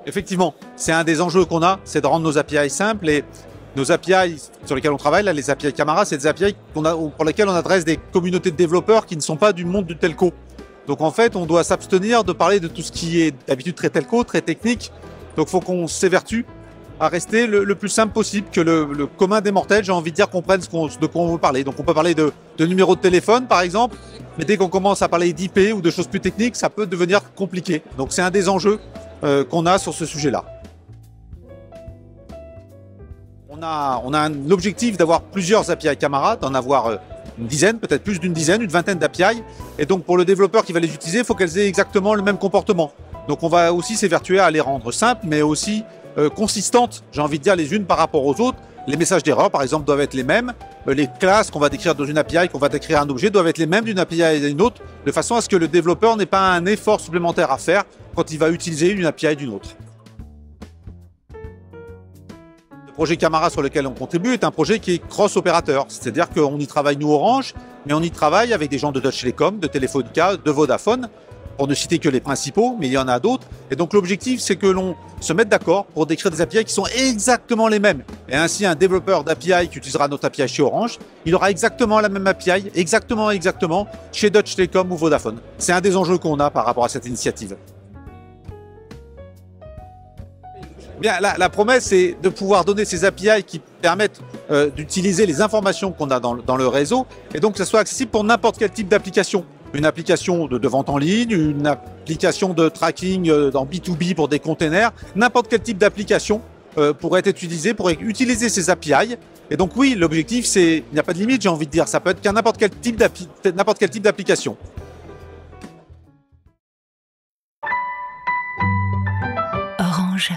Effectivement, c'est un des enjeux qu'on a, c'est de rendre nos API simples et nos API sur lesquels on travaille, là, les API Camara, c'est des API pour lesquels on adresse des communautés de développeurs qui ne sont pas du monde du telco. Donc en fait, on doit s'abstenir de parler de tout ce qui est d'habitude très telco, très technique. Donc il faut qu'on s'évertue à rester le plus simple possible, que le commun des mortels, j'ai envie de dire, comprenne de quoi on veut parler. Donc on peut parler de numéro de téléphone, par exemple, mais dès qu'on commence à parler d'IP ou de choses plus techniques, ça peut devenir compliqué. Donc c'est un des enjeux qu'on a sur ce sujet-là. On a l'objectif d'avoir plusieurs API Camara, d'en avoir une dizaine, peut-être plus d'une dizaine, une vingtaine d'API. Et donc pour le développeur qui va les utiliser, il faut qu'elles aient exactement le même comportement. Donc on va aussi s'évertuer à les rendre simples, mais aussi consistantes, j'ai envie de dire, les unes par rapport aux autres. Les messages d'erreur, par exemple, doivent être les mêmes. Les classes qu'on va décrire dans une API, qu'on va décrire un objet, doivent être les mêmes d'une API à une autre, de façon à ce que le développeur n'ait pas un effort supplémentaire à faire quand il va utiliser une API d'une autre. Le projet Camara sur lequel on contribue est un projet qui est cross-opérateur. C'est-à-dire qu'on y travaille, nous, Orange, mais on y travaille avec des gens de Deutsche Telekom, de Telefonica, de Vodafone, pour ne citer que les principaux, mais il y en a d'autres. Et donc l'objectif, c'est que l'on se mette d'accord pour décrire des API qui sont exactement les mêmes. Et ainsi, un développeur d'API qui utilisera notre API chez Orange, il aura exactement la même API, exactement, chez Deutsche Telekom ou Vodafone. C'est un des enjeux qu'on a par rapport à cette initiative. Bien, la promesse, c'est de pouvoir donner ces API qui permettent d'utiliser les informations qu'on a dans le réseau, et donc que ça soit accessible pour n'importe quel type d'application. Une application de vente en ligne, une application de tracking dans B2B pour des containers, n'importe quel type d'application pourrait être utilisé pour utiliser ces API. Et donc oui, l'objectif, c'est, il n'y a pas de limite, j'ai envie de dire, ça peut être qu'à n'importe quel type d'application. Orange.